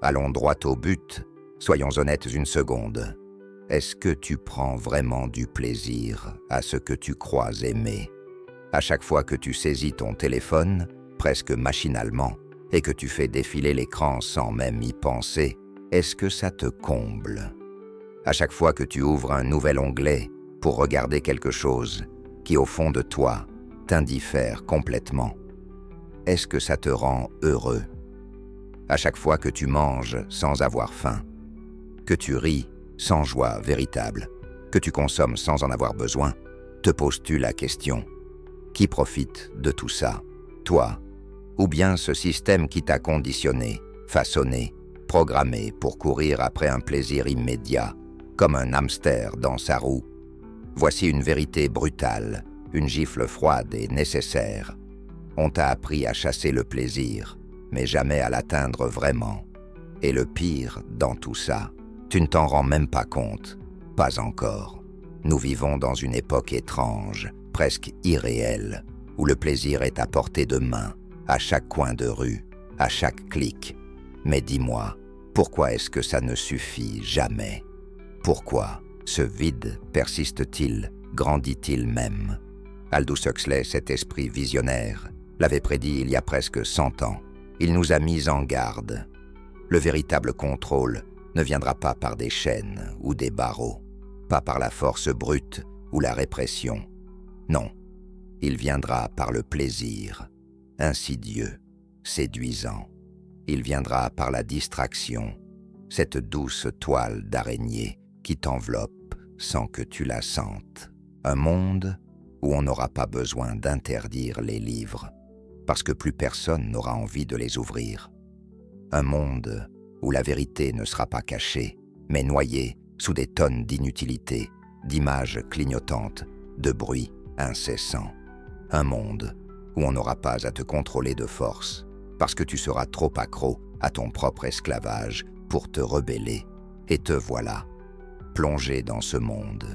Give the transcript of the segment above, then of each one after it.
allons droit au but, soyons honnêtes une seconde. Est-ce que tu prends vraiment du plaisir à ce que tu crois aimer? À chaque fois que tu saisis ton téléphone, presque machinalement, et que tu fais défiler l'écran sans même y penser, est-ce que ça te comble? À chaque fois que tu ouvres un nouvel onglet pour regarder quelque chose qui, au fond de toi, t'indiffère complètement, est-ce que ça te rend heureux? À chaque fois que tu manges sans avoir faim, que tu ris sans joie véritable, que tu consommes sans en avoir besoin, te poses-tu la question: qui profite de tout ça? Toi, ou bien ce système qui t'a conditionné, façonné, programmé pour courir après un plaisir immédiat, comme un hamster dans sa roue? Voici une vérité brutale, une gifle froide et nécessaire. On t'a appris à chasser le plaisir, mais jamais à l'atteindre vraiment. Et le pire dans tout ça, tu ne t'en rends même pas compte. Pas encore. Nous vivons dans une époque étrange, presque irréelle, où le plaisir est à portée de main, à chaque coin de rue, à chaque clic. Mais dis-moi, pourquoi est-ce que ça ne suffit jamais? Pourquoi ce vide persiste-t-il, grandit-il même? Aldous Huxley, cet esprit visionnaire, l'avait prédit il y a presque 100 ans. Il nous a mis en garde. Le véritable contrôle ne viendra pas par des chaînes ou des barreaux, pas par la force brute ou la répression. Non, il viendra par le plaisir, insidieux, séduisant. Il viendra par la distraction, cette douce toile d'araignée qui t'enveloppe sans que tu la sentes. Un monde où on n'aura pas besoin d'interdire les livres, parce que plus personne n'aura envie de les ouvrir. Un monde où la vérité ne sera pas cachée, mais noyée sous des tonnes d'inutilité, d'images clignotantes, de bruits incessants. Un monde où on n'aura pas à te contrôler de force, parce que tu seras trop accro à ton propre esclavage pour te rebeller. Et te voilà, plongé dans ce monde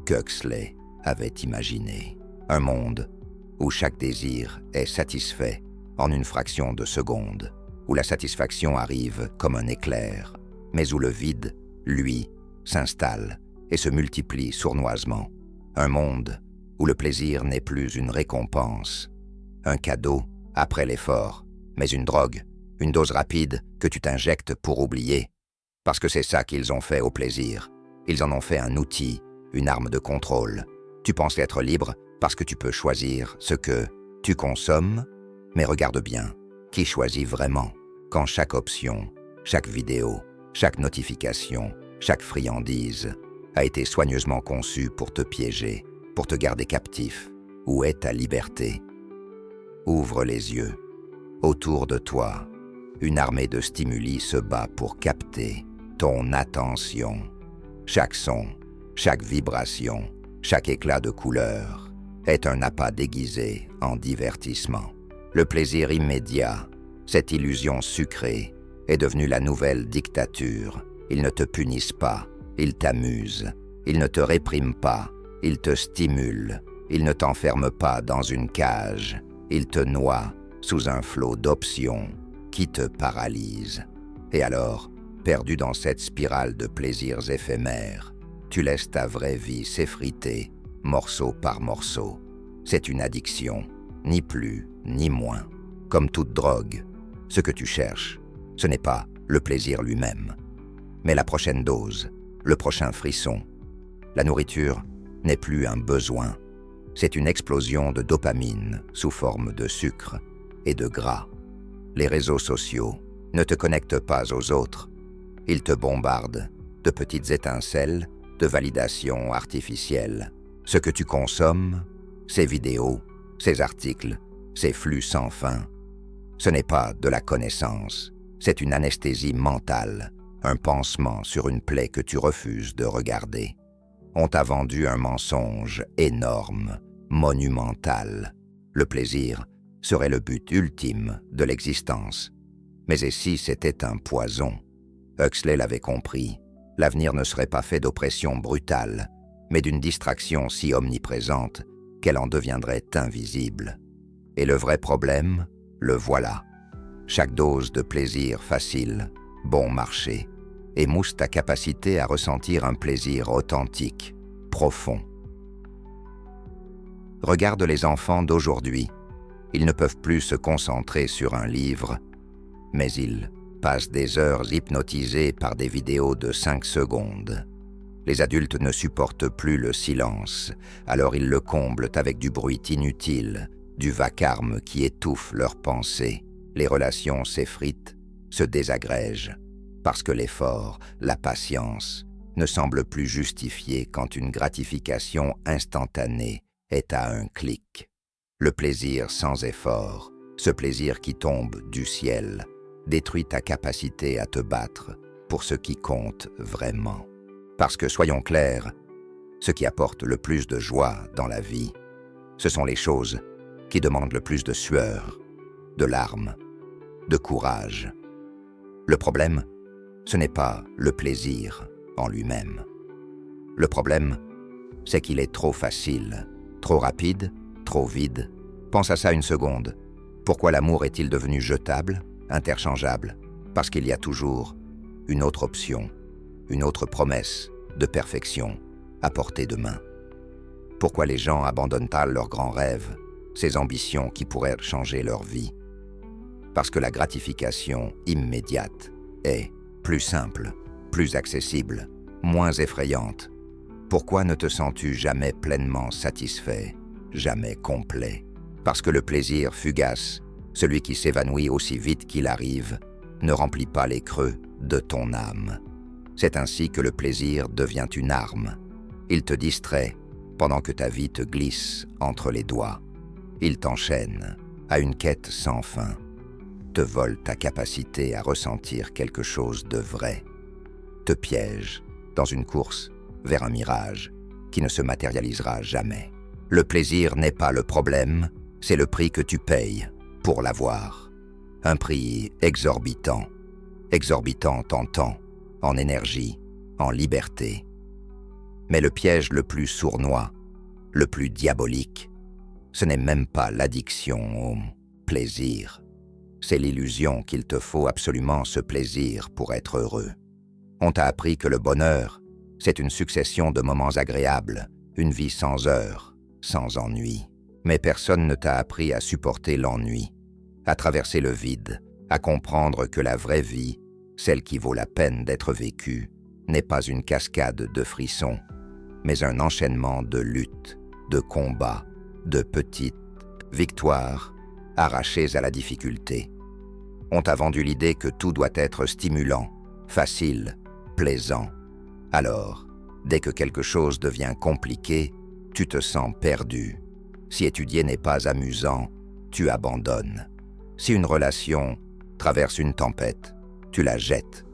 qu'Huxley avait imaginé. Un monde où chaque désir est satisfait en une fraction de seconde, où la satisfaction arrive comme un éclair, mais où le vide, lui, s'installe et se multiplie sournoisement. Un monde où le plaisir n'est plus une récompense, un cadeau après l'effort, mais une drogue, une dose rapide que tu t'injectes pour oublier. Parce que c'est ça qu'ils ont fait au plaisir. Ils en ont fait un outil, une arme de contrôle. Tu penses être libre parce que tu peux choisir ce que tu consommes, mais regarde bien, qui choisit vraiment quand chaque option, chaque vidéo, chaque notification, chaque friandise a été soigneusement conçue pour te piéger, pour te garder captif? Où est ta liberté? Ouvre les yeux. Autour de toi, une armée de stimuli se bat pour capter ton attention. Chaque son, chaque vibration, chaque éclat de couleur est un appât déguisé en divertissement. Le plaisir immédiat, cette illusion sucrée, est devenue la nouvelle dictature. Ils ne te punissent pas, ils t'amusent. Ils ne te répriment pas, ils te stimulent. Ils ne t'enferment pas dans une cage. Ils te noient sous un flot d'options qui te paralyse. Et alors, perdu dans cette spirale de plaisirs éphémères, tu laisses ta vraie vie s'effriter, morceau par morceau. C'est une addiction, ni plus ni moins. Comme toute drogue, ce que tu cherches, ce n'est pas le plaisir lui-même, mais la prochaine dose, le prochain frisson. La nourriture n'est plus un besoin, c'est une explosion de dopamine sous forme de sucre et de gras. Les réseaux sociaux ne te connectent pas aux autres. Ils te bombardent de petites étincelles de validation artificielle. Ce que tu consommes, ces vidéos, ces articles, ces flux sans fin, ce n'est pas de la connaissance, c'est une anesthésie mentale, un pansement sur une plaie que tu refuses de regarder. On t'a vendu un mensonge énorme, monumental. Le plaisir serait le but ultime de l'existence. Mais et si c'était un poison? Huxley l'avait compris. L'avenir ne serait pas fait d'oppression brutale, mais d'une distraction si omniprésente qu'elle en deviendrait invisible. Et le vrai problème, le voilà. Chaque dose de plaisir facile bon marché, émousse ta capacité à ressentir un plaisir authentique, profond. Regarde les enfants d'aujourd'hui. Ils ne peuvent plus se concentrer sur un livre, mais ils passent des heures hypnotisés par des vidéos de 5 secondes. Les adultes ne supportent plus le silence, alors ils le comblent avec du bruit inutile, du vacarme qui étouffe leurs pensées. Les relations s'effritent, se désagrègent, parce que l'effort, la patience, ne semblent plus justifiés quand une gratification instantanée est à un clic. Le plaisir sans effort, ce plaisir qui tombe du ciel, détruit ta capacité à te battre pour ce qui compte vraiment. Parce que, soyons clairs, ce qui apporte le plus de joie dans la vie, ce sont les choses qui demandent le plus de sueur, de larmes, de courage. Le problème, ce n'est pas le plaisir en lui-même. Le problème, c'est qu'il est trop facile, trop rapide, trop vide. Pense à ça une seconde. Pourquoi l'amour est-il devenu jetable, interchangeable? Parce qu'il y a toujours une autre option, une autre promesse de perfection à portée de main. Pourquoi les gens abandonnent-ils leurs grands rêves, ces ambitions qui pourraient changer leur vie? Parce que la gratification immédiate est plus simple, plus accessible, moins effrayante. Pourquoi ne te sens-tu jamais pleinement satisfait, jamais complet? Parce que le plaisir fugace, celui qui s'évanouit aussi vite qu'il arrive, ne remplit pas les creux de ton âme. C'est ainsi que le plaisir devient une arme. Il te distrait pendant que ta vie te glisse entre les doigts. Il t'enchaîne à une quête sans fin, te vole ta capacité à ressentir quelque chose de vrai, te piège dans une course vers un mirage qui ne se matérialisera jamais. Le plaisir n'est pas le problème, c'est le prix que tu payes pour l'avoir. Un prix exorbitant, exorbitant en temps, en énergie, en liberté. Mais le piège le plus sournois, le plus diabolique, ce n'est même pas l'addiction au plaisir. C'est l'illusion qu'il te faut absolument ce plaisir pour être heureux. On t'a appris que le bonheur, c'est une succession de moments agréables, une vie sans heurts, sans ennui. Mais personne ne t'a appris à supporter l'ennui, à traverser le vide, à comprendre que la vraie vie, celle qui vaut la peine d'être vécue, n'est pas une cascade de frissons, mais un enchaînement de luttes, de combats, de petites victoires arrachées à la difficulté. On t'a vendu l'idée que tout doit être stimulant, facile, plaisant. Alors, dès que quelque chose devient compliqué, tu te sens perdu. Si étudier n'est pas amusant, tu abandonnes. Si une relation traverse une tempête, tu la jettes.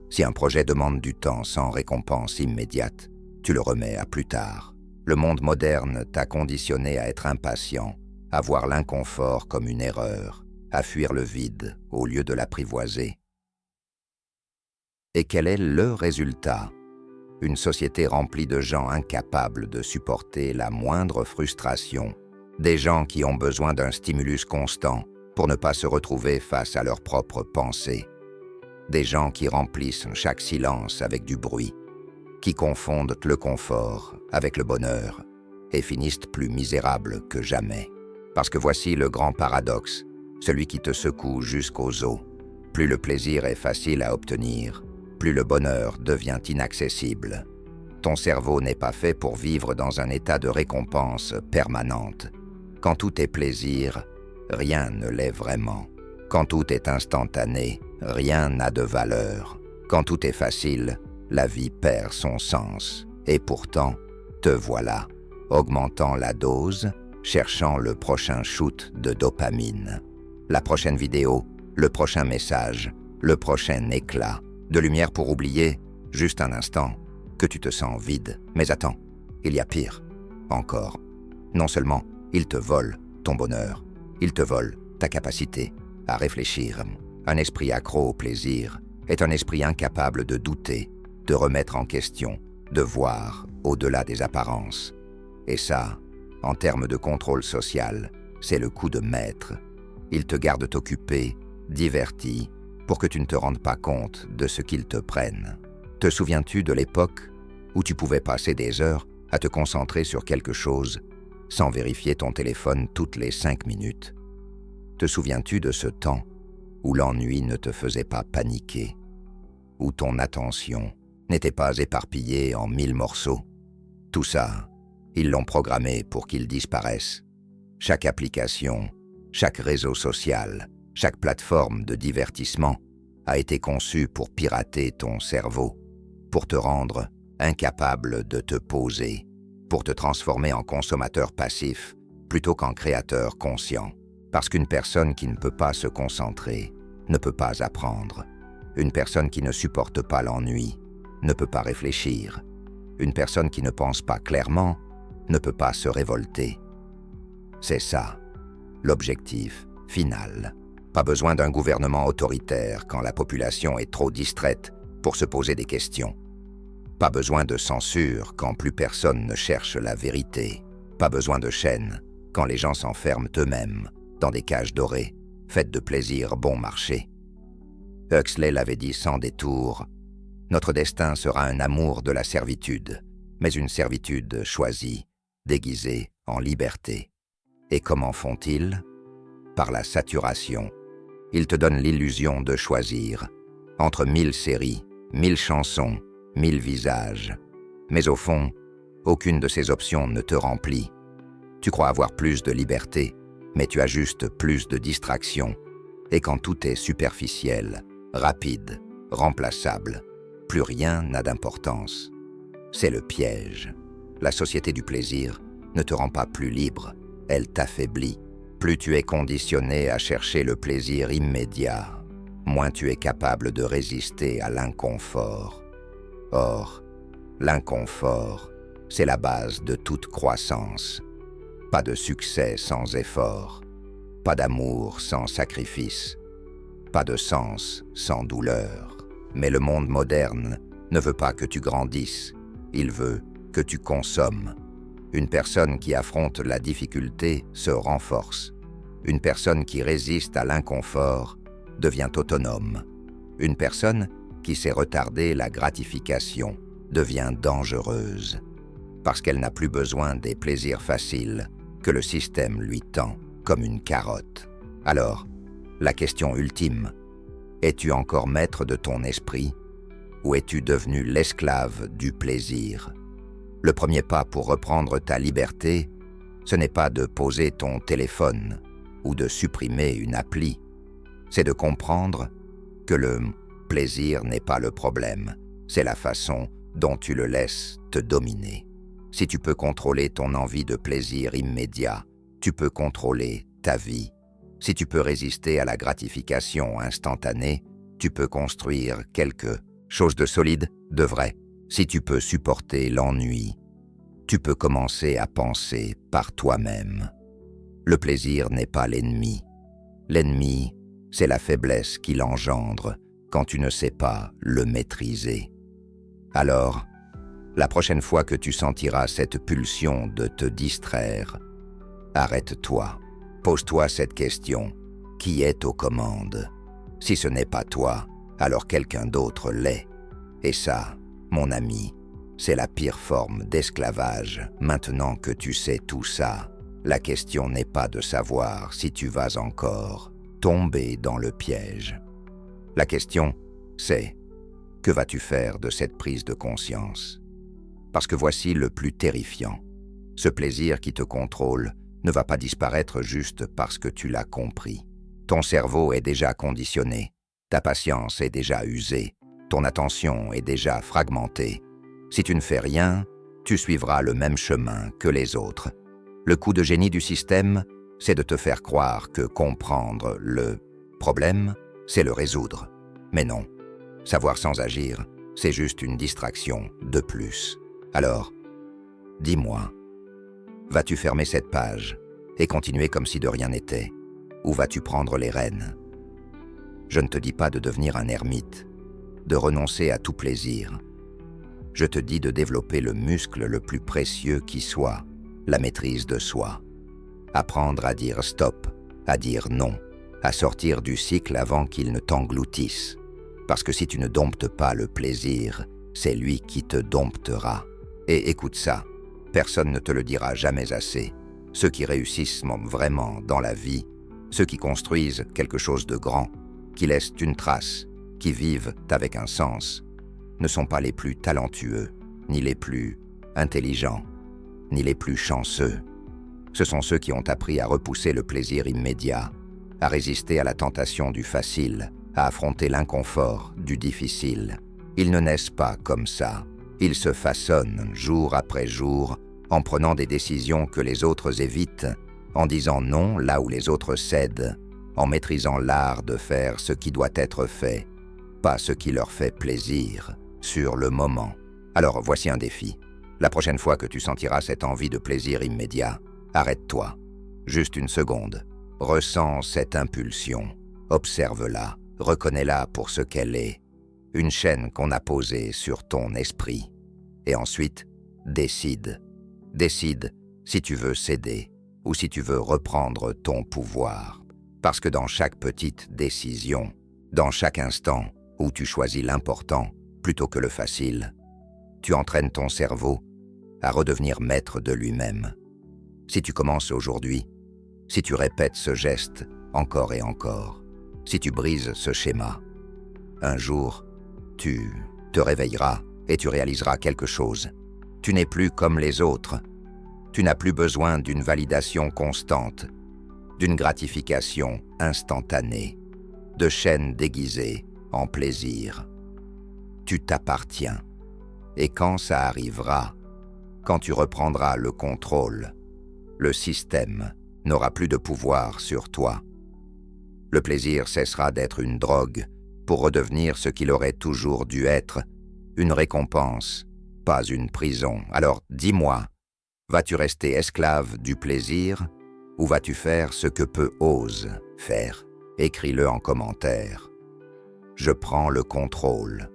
Si un projet demande du temps sans récompense immédiate, tu le remets à plus tard. Le monde moderne t'a conditionné à être impatient, à voir l'inconfort comme une erreur, à fuir le vide au lieu de l'apprivoiser. Et quel est le résultat? Une société remplie de gens incapables de supporter la moindre frustration, des gens qui ont besoin d'un stimulus constant pour ne pas se retrouver face à leurs propres pensées, des gens qui remplissent chaque silence avec du bruit, qui confondent le confort avec le bonheur et finissent plus misérables que jamais. Parce que voici le grand paradoxe, celui qui te secoue jusqu'aux os. Plus le plaisir est facile à obtenir, plus le bonheur devient inaccessible. Ton cerveau n'est pas fait pour vivre dans un état de récompense permanente. Quand tout est plaisir, rien ne l'est vraiment. Quand tout est instantané, rien n'a de valeur. Quand tout est facile, la vie perd son sens. Et pourtant, te voilà, augmentant la dose, cherchant le prochain shoot de dopamine. La prochaine vidéo, le prochain message, le prochain éclat. De lumière pour oublier, juste un instant, que tu te sens vide. Mais attends, il y a pire. Encore. Non seulement, il te vole ton bonheur, il te vole ta capacité à réfléchir. Un esprit accro au plaisir est un esprit incapable de douter, de remettre en question, de voir au-delà des apparences. Et ça, en termes de contrôle social, c'est le coup de maître. Il te garde occupé, diverti, pour que tu ne te rendes pas compte de ce qu'ils te prennent. Te souviens-tu de l'époque où tu pouvais passer des heures à te concentrer sur quelque chose sans vérifier ton téléphone toutes les 5 minutes? Te souviens-tu de ce temps où l'ennui ne te faisait pas paniquer, où ton attention n'était pas éparpillée en 1000 morceaux? Tout ça, ils l'ont programmé pour qu'il disparaisse. Chaque application, chaque réseau social, chaque plateforme de divertissement a été conçue pour pirater ton cerveau, pour te rendre incapable de te poser, pour te transformer en consommateur passif plutôt qu'en créateur conscient. Parce qu'une personne qui ne peut pas se concentrer ne peut pas apprendre. Une personne qui ne supporte pas l'ennui ne peut pas réfléchir. Une personne qui ne pense pas clairement ne peut pas se révolter. C'est ça, l'objectif final. Pas besoin d'un gouvernement autoritaire quand la population est trop distraite pour se poser des questions. Pas besoin de censure quand plus personne ne cherche la vérité. Pas besoin de chaînes quand les gens s'enferment eux-mêmes dans des cages dorées, faites de plaisir bon marché. Huxley l'avait dit sans détour, notre destin sera un amour de la servitude, mais une servitude choisie, déguisée en liberté. Et comment font-ils? Par la saturation. Ils te donnent l'illusion de choisir, entre 1000 séries, 1000 chansons, 1000 visages. Mais au fond, aucune de ces options ne te remplit. Tu crois avoir plus de liberté, mais tu as juste plus de distractions. Et quand tout est superficiel, rapide, remplaçable, plus rien n'a d'importance. C'est le piège. La société du plaisir ne te rend pas plus libre, elle t'affaiblit. Plus tu es conditionné à chercher le plaisir immédiat, moins tu es capable de résister à l'inconfort. Or, l'inconfort, c'est la base de toute croissance. Pas de succès sans effort, pas d'amour sans sacrifice, pas de sens sans douleur. Mais le monde moderne ne veut pas que tu grandisses, il veut que tu consommes. Une personne qui affronte la difficulté se renforce. Une personne qui résiste à l'inconfort devient autonome. Une personne qui sait retarder la gratification devient dangereuse, parce qu'elle n'a plus besoin des plaisirs faciles que le système lui tend comme une carotte. Alors, la question ultime, es-tu encore maître de ton esprit ou es-tu devenu l'esclave du plaisir? Le premier pas pour reprendre ta liberté, ce n'est pas de poser ton téléphone ou de supprimer une appli, c'est de comprendre que le plaisir n'est pas le problème, c'est la façon dont tu le laisses te dominer. Si tu peux contrôler ton envie de plaisir immédiat, tu peux contrôler ta vie. Si tu peux résister à la gratification instantanée, tu peux construire quelque chose de solide, de vrai. Si tu peux supporter l'ennui, tu peux commencer à penser par toi-même. Le plaisir n'est pas l'ennemi. L'ennemi, c'est la faiblesse qu'il engendre quand tu ne sais pas le maîtriser. Alors, la prochaine fois que tu sentiras cette pulsion de te distraire, arrête-toi. Pose-toi cette question. Qui est aux commandes? Si ce n'est pas toi, alors quelqu'un d'autre l'est. Et ça, mon ami, c'est la pire forme d'esclavage. Maintenant que tu sais tout ça, la question n'est pas de savoir si tu vas encore tomber dans le piège. La question, c'est que vas-tu faire de cette prise de conscience? Parce que voici le plus terrifiant. Ce plaisir qui te contrôle ne va pas disparaître juste parce que tu l'as compris. Ton cerveau est déjà conditionné, ta patience est déjà usée, ton attention est déjà fragmentée. Si tu ne fais rien, tu suivras le même chemin que les autres. Le coup de génie du système, c'est de te faire croire que comprendre le problème, c'est le résoudre. Mais non, savoir sans agir, c'est juste une distraction de plus. Alors, dis-moi, vas-tu fermer cette page et continuer comme si de rien n'était, ou vas-tu prendre les rênes? Je ne te dis pas de devenir un ermite, de renoncer à tout plaisir. Je te dis de développer le muscle le plus précieux qui soit, la maîtrise de soi. Apprendre à dire stop, à dire non, à sortir du cycle avant qu'il ne t'engloutisse. Parce que si tu ne domptes pas le plaisir, c'est lui qui te domptera. Et écoute ça, personne ne te le dira jamais assez. Ceux qui réussissent vraiment dans la vie, ceux qui construisent quelque chose de grand, qui laissent une trace, qui vivent avec un sens, ne sont pas les plus talentueux, ni les plus intelligents, ni les plus chanceux. Ce sont ceux qui ont appris à repousser le plaisir immédiat, à résister à la tentation du facile, à affronter l'inconfort du difficile. Ils ne naissent pas comme ça. Ils se façonnent jour après jour en prenant des décisions que les autres évitent, en disant non là où les autres cèdent, en maîtrisant l'art de faire ce qui doit être fait, pas ce qui leur fait plaisir, sur le moment. Alors voici un défi. La prochaine fois que tu sentiras cette envie de plaisir immédiat, arrête-toi. Juste une seconde. Ressens cette impulsion. Observe-la. Reconnais-la pour ce qu'elle est. Une chaîne qu'on a posée sur ton esprit. Et ensuite, décide. Décide si tu veux céder ou si tu veux reprendre ton pouvoir. Parce que dans chaque petite décision, dans chaque instant où tu choisis l'important plutôt que le facile, tu entraînes ton cerveau à redevenir maître de lui-même. Si tu commences aujourd'hui, si tu répètes ce geste encore et encore, si tu brises ce schéma, un jour, tu te réveilleras et tu réaliseras quelque chose. Tu n'es plus comme les autres. Tu n'as plus besoin d'une validation constante, d'une gratification instantanée, de chaînes déguisées en plaisir. Tu t'appartiens. Et quand ça arrivera, quand tu reprendras le contrôle, le système n'aura plus de pouvoir sur toi. Le plaisir cessera d'être une drogue pour redevenir ce qu'il aurait toujours dû être, une récompense, pas une prison. Alors dis-moi, vas-tu rester esclave du plaisir ou vas-tu faire ce que peu osent faire? Écris-le en commentaire. Je prends le contrôle.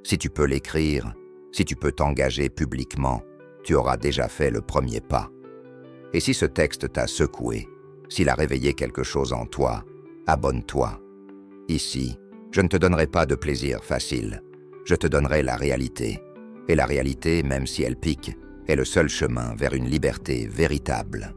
Si tu peux l'écrire, si tu peux t'engager publiquement, tu auras déjà fait le premier pas. Et si ce texte t'a secoué, s'il a réveillé quelque chose en toi, abonne-toi. Ici, je ne te donnerai pas de plaisir facile. Je te donnerai la réalité. Et la réalité, même si elle pique, est le seul chemin vers une liberté véritable.